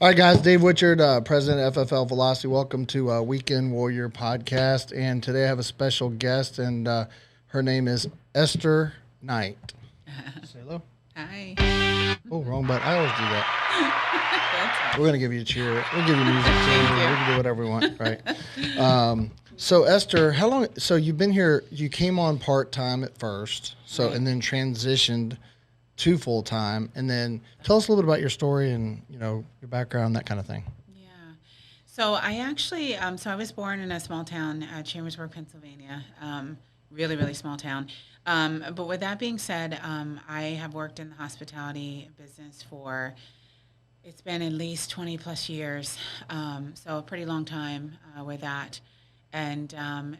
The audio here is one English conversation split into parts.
All right, guys. Dave Whichard, President of FFL Velocity. Welcome to Weekend Warrior Podcast. And today I have a special guest, and her name is Ester Knight. Say hello. Hi. Oh, wrong button. I always do that. That's We're going to give you a cheer. We'll give you music, too. Thank you. We can do whatever we want, right? So, Esther, how long? So, you've been here, you came on part-time at first, Right. and then transitioned to full-time. And then tell us a little bit about your story and, your background, that kind of thing. Yeah. So I actually, I was born in a small town, Chambersburg, Pennsylvania. Really, really small town. But with that being said, I have worked in the hospitality business it's been at least 20 plus years. So a pretty long time with that. And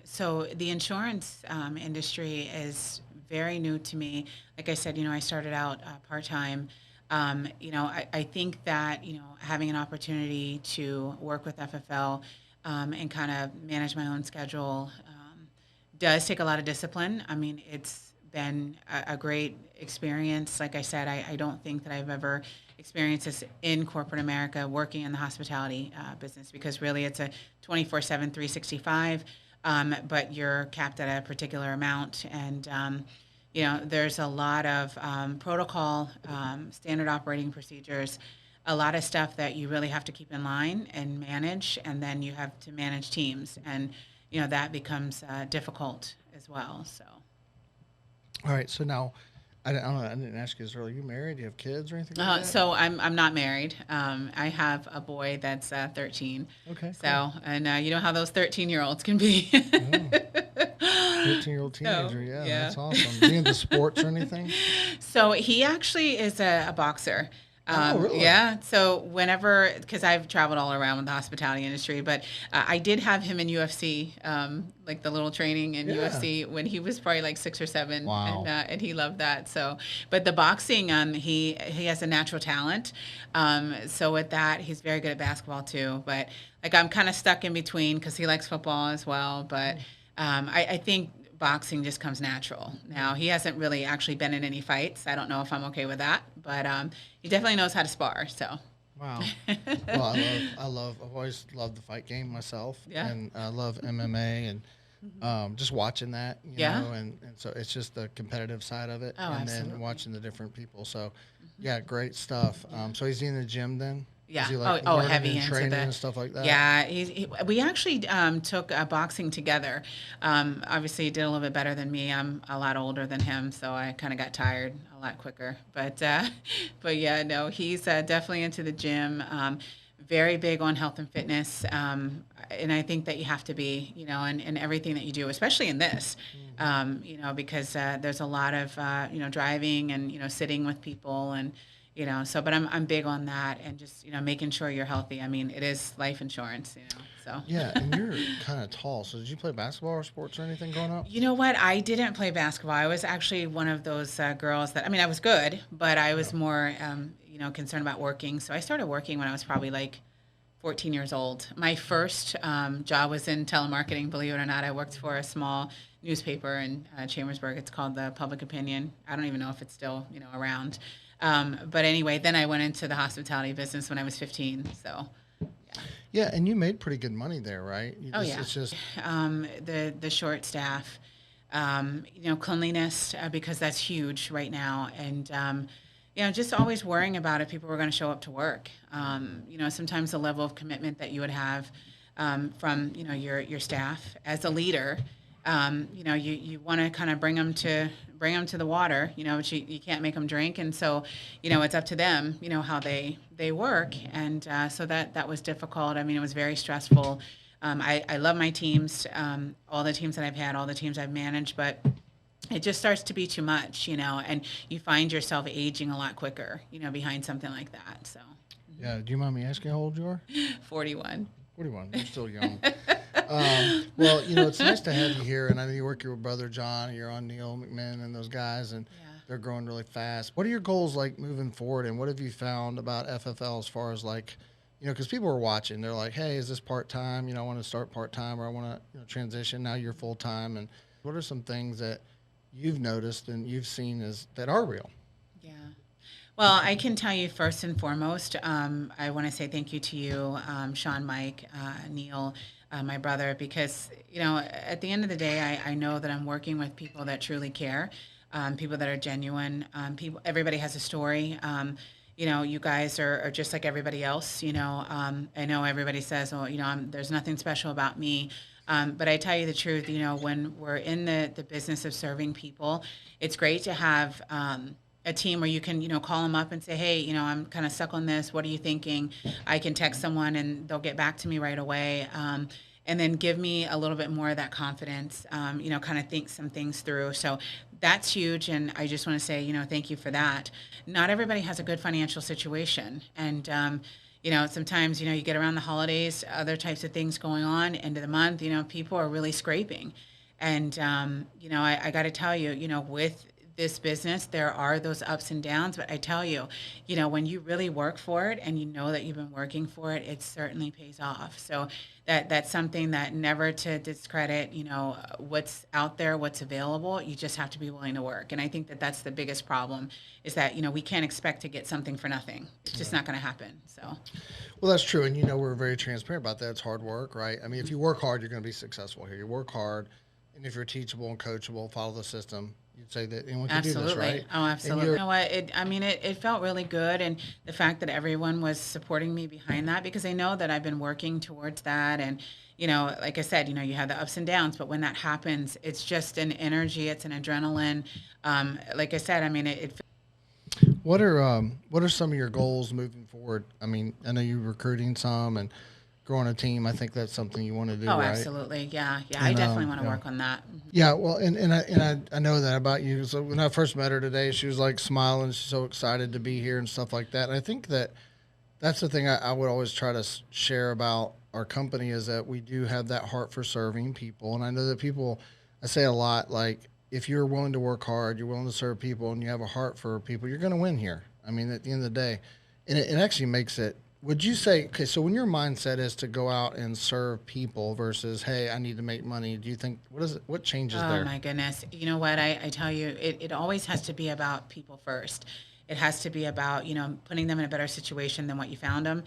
so the insurance industry is very new to me. Like I said, I started out part-time. I think that, having an opportunity to work with FFL and kind of manage my own schedule does take a lot of discipline. I mean, it's been a great experience. Like I said, I don't think that I've ever experienced this in corporate America working in the hospitality business, because really it's a 24/7, 365, but you're capped at a particular amount. And there's a lot of protocol, standard operating procedures, a lot of stuff that you really have to keep in line and manage, and then you have to manage teams, and that becomes difficult as well. So. All right. So now, I don't know. I didn't ask you this earlier. Are you married? Do you have kids or anything like that? So I'm not married. I have a boy that's 13. Okay. So, and you know how those 13-year-olds can be. 13-year-old teenager. Yeah, that's awesome. Is he into sports or anything? So he actually is a boxer. Oh, really? Yeah. So whenever, because I've traveled all around with the hospitality industry, but I did have him in UFC, like the little training in UFC when he was probably like 6 or 7. Wow. And he loved that. So, but the boxing, he has a natural talent. So with that, he's very good at basketball too. But like I'm kind of stuck in between because he likes football as well. But I think boxing just comes natural. Now, he hasn't really actually been in any fights. I don't know if I'm okay with that, but he definitely knows how to spar. So. Wow. Well, I've always loved the fight game myself. Yeah. And I love MMA and just watching that, know, and so it's just the competitive side of it. Oh, and absolutely. then watching the different people. So, yeah, great stuff. So he's in the gym then? Yeah. Is he like Heavy and into training the and stuff like that? Yeah. We actually took boxing together. Obviously, he did a little bit better than me. I'm a lot older than him, so I kind of got tired a lot quicker. But yeah, no, he's definitely into the gym. Very big on health and fitness, and I think that you have to be, in everything that you do, especially in this, because there's a lot of driving and sitting with people and. But I'm big on that and just, making sure you're healthy. I mean, it is life insurance, so. Yeah, and you're kind of tall. So did you play basketball or sports or anything growing up? You know what? I didn't play basketball. I was actually one of those girls that, I was good, but I was more, concerned about working. So I started working when I was probably like 14 years old. My first job was in telemarketing, believe it or not. I worked for a small newspaper in Chambersburg. It's called the Public Opinion. I don't even know if it's still, around. But anyway, then I went into the hospitality business when I was 15. So, yeah, and you made pretty good money there, right? It's just the short staff, cleanliness because that's huge right now, and just always worrying about if people were going to show up to work. Sometimes the level of commitment that you would have from your staff as a leader. You want to kind of bring them to the water, but you can't make them drink. And so, it's up to them, how they work. And so that was difficult. It was very stressful. I love my teams, all the teams that I've had, all the teams I've managed, but it just starts to be too much, and you find yourself aging a lot quicker, behind something like that. So. Yeah. Do you mind me asking how old you are? 41. 41. You're still young. Well, it's nice to have you here, and I know you work with your brother John. You're on Neil McMahon and those guys, and they're growing really fast. What are your goals like moving forward, and what have you found about FFL as far as like, because people are watching, they're like, hey, is this part time? I want to start part time, or I want to transition. Now you're full time, and what are some things that you've noticed and you've seen that are real? Yeah. Well, I can tell you first and foremost, I want to say thank you to you, Sean, Mike, Neil, my brother, because, at the end of the day, I know that I'm working with people that truly care, people that are genuine. Everybody has a story. You guys are just like everybody else. I know everybody says, oh, there's nothing special about me. But I tell you the truth, when we're in the business of serving people, it's great to have a team where you can, call them up and say, hey, I'm kind of stuck on this. What are you thinking? I can text someone and they'll get back to me right away. And then give me a little bit more of that confidence, kind of think some things through. So that's huge. And I just want to say, thank you for that. Not everybody has a good financial situation. And, sometimes, you get around the holidays, other types of things going on, end of the month, people are really scraping. And, I got to tell you, with this business, there are those ups and downs, but I tell you, when you really work for it and you know that you've been working for it, it certainly pays off. So that's something that never to discredit, what's out there, what's available. You just have to be willing to work. And I think that that's the biggest problem is that, we can't expect to get something for nothing. It's just not going to happen. So. Well, that's true. And, we're very transparent about that. It's hard work, right? I mean, if you work hard, you're going to be successful here. You work hard. And if you're teachable and coachable, follow the system, you'd say that anyone can do this, right? Oh, absolutely. You know what? It felt really good. And the fact that everyone was supporting me behind that, because they know that I've been working towards that. And, like I said, you have the ups and downs, but when that happens, it's just an energy, it's an adrenaline. Like I said, What are some of your goals moving forward? I mean, I know you're recruiting some and growing a team. I think that's something you want to do, right? Oh, right? absolutely. Yeah. I definitely want to work on that. Mm-hmm. Yeah. Well, and I know that about you. So when I first met her today, she was like smiling. She's so excited to be here and stuff like that. And I think that's the thing I would always try to share about our company is that we do have that heart for serving people. And I know that I say a lot, like, if you're willing to work hard, you're willing to serve people, and you have a heart for people, you're going to win here. I mean, at the end of the day, and it actually makes it. Would you say, okay, so when your mindset is to go out and serve people versus, hey, I need to make money, do you think, what changes there? Oh, my goodness. You know what? I tell you, it always has to be about people first. It has to be about, putting them in a better situation than what you found them.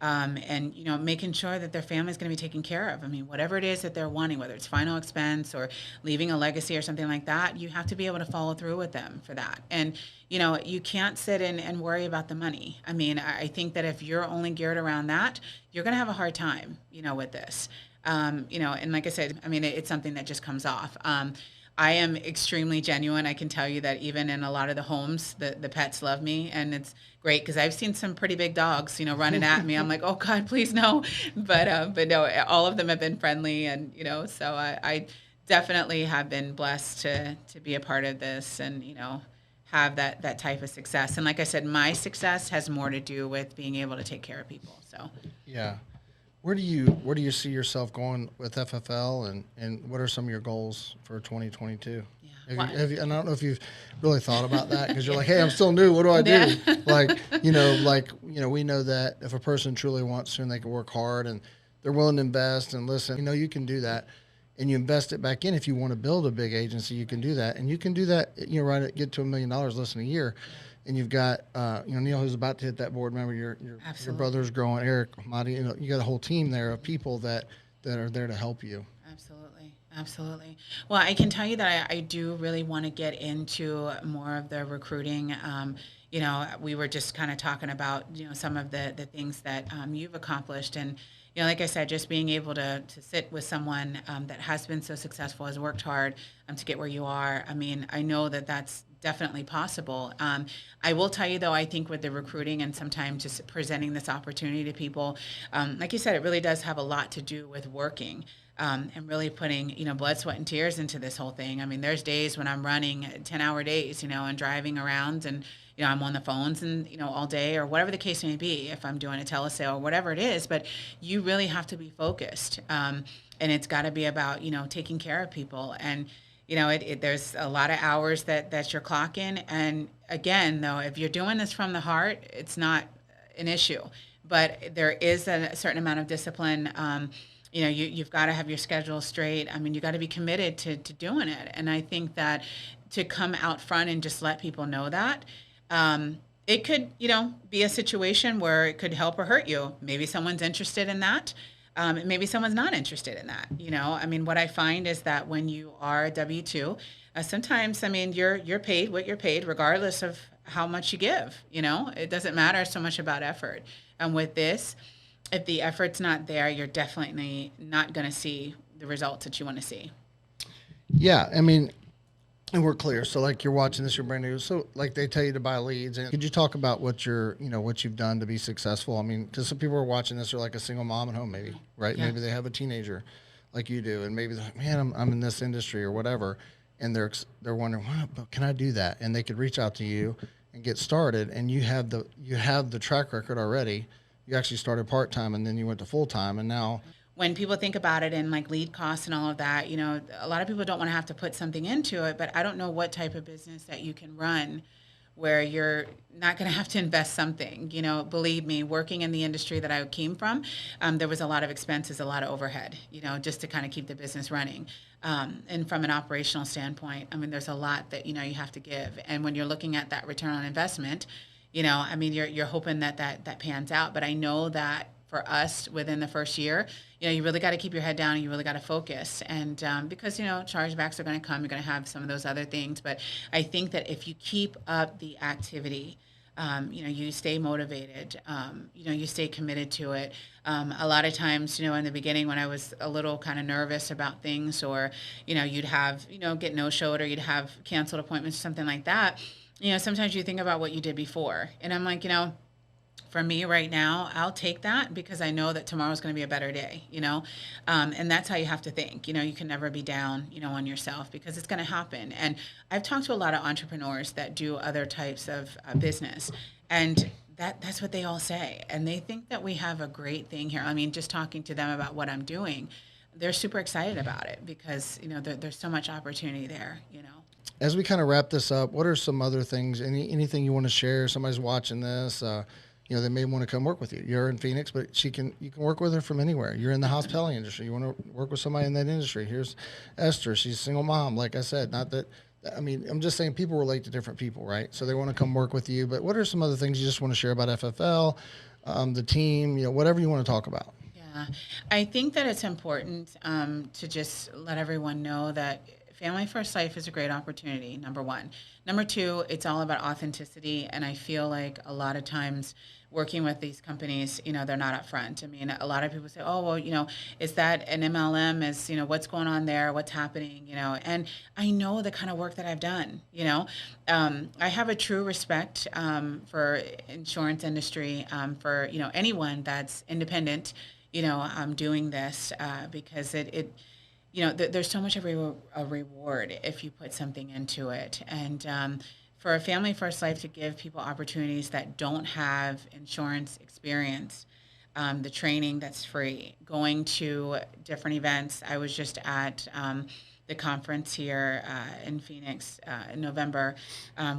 And, making sure that their family is going to be taken care of. I mean, whatever it is that they're wanting, whether it's final expense or leaving a legacy or something like that, you have to be able to follow through with them for that. And, you can't sit and worry about the money. I mean, I think that if you're only geared around that, you're going to have a hard time, with this. And like I said, it's something that just comes off. I am extremely genuine. I can tell you that even in a lot of the homes, the pets love me, and it's great because I've seen some pretty big dogs, running at me. I'm like, oh God, please no. But no, all of them have been friendly, and so I definitely have been blessed to be a part of this, and have that type of success. And like I said, my success has more to do with being able to take care of people. So yeah. Where do you see yourself going with FFL, and what are some of your goals for 2022? Yeah. Have you, and I don't know if you've really thought about that because you're like, hey, I'm still new. What do I do? Yeah. We know that if a person truly wants to and they can work hard and they're willing to invest and listen, you can do that. And you invest it back in. If you want to build a big agency, you can do that. And you can do that, get to $1 million less than a year. And you've got, Neil, who's about to hit that board member. Your brother's growing. Eric, Madi. You got a whole team there of people that are there to help you. Absolutely. Well, I can tell you that I do really want to get into more of the recruiting. We were just kind of talking about some of the things that you've accomplished, and like I said, just being able to sit with someone that has been so successful, has worked hard to get where you are. I know that that's definitely possible. I will tell you, though, I think with the recruiting and sometimes just presenting this opportunity to people, like you said, it really does have a lot to do with working and really putting, blood, sweat, and tears into this whole thing. There's days when I'm running 10-hour days, and driving around and, I'm on the phones and, all day or whatever the case may be, if I'm doing a telesale or whatever it is, but you really have to be focused. And it's got to be about, taking care of people. And, there's a lot of hours that you're clocking. And again, though, if you're doing this from the heart, it's not an issue. But there is a certain amount of discipline. You've got to have your schedule straight. You got to be committed to doing it. And I think that to come out front and just let people know that, it could, be a situation where it could help or hurt you. Maybe someone's interested in that. Maybe someone's not interested in that. I mean, what I find is that when you are a W-2, sometimes, I mean, you're paid what you're paid, regardless of how much you give. It doesn't matter so much about effort. And with this, if the effort's not there, you're definitely not going to see the results that you want to see. Yeah, I mean, and we're clear. So like you're watching this, you're brand new. So like they tell you to buy leads. And could you talk about what what you've done to be successful? I mean, because some people are watching this are like a single mom at home, maybe, right? Yeah. Maybe they have a teenager like you do. And maybe they're like, man, I'm in this industry or whatever. And they're wondering, well, but can I do that? And they could reach out to you and get started. And you have the track record already. You actually started part-time and then you went to full-time. And now, when people think about it and like lead costs and all of that, a lot of people don't want to have to put something into it, but I don't know what type of business that you can run where you're not going to have to invest something. Believe me, working in the industry that I came from, there was a lot of expenses, a lot of overhead, just to kind of keep the business running. And from an operational standpoint, I mean, there's a lot that, you have to give. And when you're looking at that return on investment, I mean, you're hoping that pans out. But I know that for us within the first year, you really got to keep your head down and you really got to focus. And because, chargebacks are going to come, you're going to have some of those other things. But I think that if you keep up the activity, you stay motivated, you stay committed to it. A lot of times, in the beginning when I was a little kind of nervous about things or, you'd have, get no-showed or you'd have canceled appointments or something like that, sometimes you think about what you did before. And I'm like, for me right now, I'll take that because I know that tomorrow's going to be a better day, and that's how you have to think. You can never be down, on yourself because it's going to happen. And I've talked to a lot of entrepreneurs that do other types of business, and that's what they all say. And they think that we have a great thing here. I mean, just talking to them about what I'm doing, they're super excited about it because, there's so much opportunity there. As we kind of wrap this up, what are some other things, anything you want to share? Somebody's watching this, they may want to come work with you. You're in Phoenix, but you can work with her from anywhere. You're in the hospitality industry. You want to work with somebody in that industry. Here's Esther. She's a single mom. Like I said, not that, I mean, I'm just saying people relate to different people, right? So they want to come work with you. But what are some other things you just want to share about FFL, the team, whatever you want to talk about? Yeah, I think that it's important to just let everyone know that Family First Life is a great opportunity, number one. Number two, it's all about authenticity. And I feel like a lot of times working with these companies, they're not upfront. I mean, a lot of people say, oh, well, is that an MLM? Is, what's going on there? What's happening? And I know the kind of work that I've done, I have a true respect for insurance industry, for, anyone that's independent, doing this because there's so much of a reward if you put something into it. And for a Family First Life to give people opportunities that don't have insurance experience, the training that's free, going to different events. I was just at the conference here in Phoenix in November,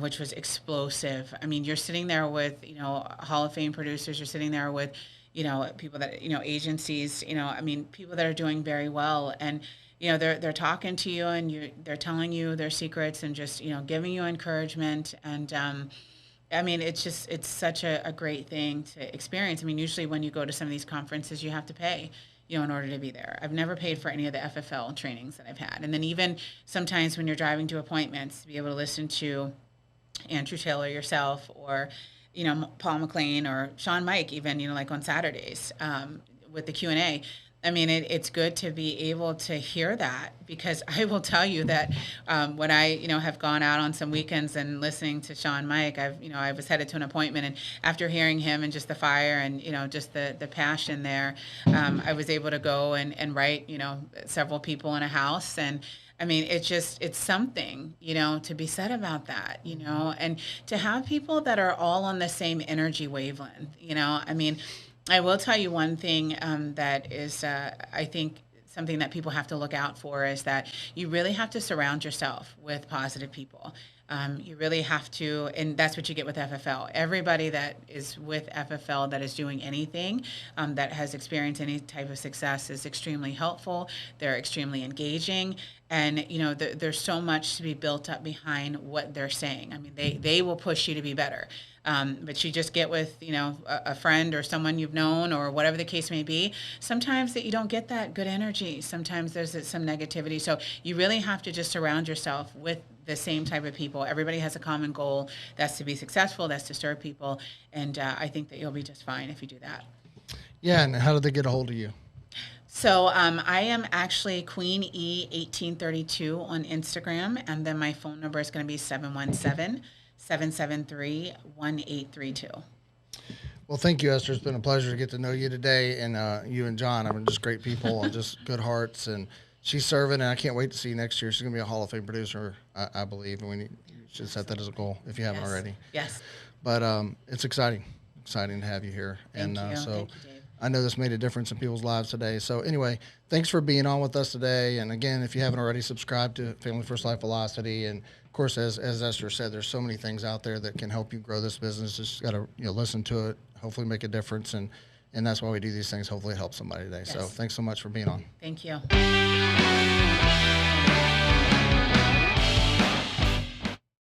which was explosive. I mean, you're sitting there with, Hall of Fame producers. You're sitting there with, people that, agencies, I mean, people that are doing very well. And they're talking to you and they're telling you their secrets and just, giving you encouragement. And I mean, it's such a great thing to experience. I mean, usually when you go to some of these conferences, you have to pay, in order to be there. I've never paid for any of the FFL trainings that I've had. And then even sometimes when you're driving to appointments, to be able to listen to Andrew Taylor yourself or, Paul McLean or Sean Mike, even, like on Saturdays with the Q&A. I mean, it's good to be able to hear that because I will tell you that when I, have gone out on some weekends and listening to Sean Mike, I was headed to an appointment and after hearing him and just the fire and, just the passion there, I was able to go and write, several people in a house. And I mean, it's something, to be said about that, and to have people that are all on the same energy wavelength, I mean, I will tell you one thing that is, I think, something that people have to look out for is that you really have to surround yourself with positive people. You really have to, and that's what you get with FFL. Everybody that is with FFL that is doing anything, that has experienced any type of success is extremely helpful. They're extremely engaging, and there's so much to be built up behind what they're saying. I mean, they will push you to be better. But you just get with a friend or someone you've known or whatever the case may be. Sometimes that you don't get that good energy. Sometimes there's some negativity. So you really have to just surround yourself with the same type of people. Everybody has a common goal. That's to be successful. That's to serve people. And I think that you'll be just fine if you do that. Yeah, and how did they get a hold of you? So I am actually Queen E 1832 on Instagram, and then my phone number is going to be 717-773-1832. Well, thank you, Esther. It's been a pleasure to get to know you today, and you and John. I mean, just great people and just good hearts. And she's serving, and I can't wait to see you next year. She's going to be a Hall of Fame producer, I believe, and you should set that as a goal if you haven't already. Yes. But it's exciting to have you here. Thank you. So Thank you, Dave. I know this made a difference in people's lives today. So anyway, thanks for being on with us today. And again, if you haven't already, subscribe to Family First Life Velocity. And of course, as Esther said, there's so many things out there that can help you grow this business. Just got to listen to it, hopefully make a difference. And that's why we do these things. Hopefully it helps somebody today. Yes. So thanks so much for being on. Thank you.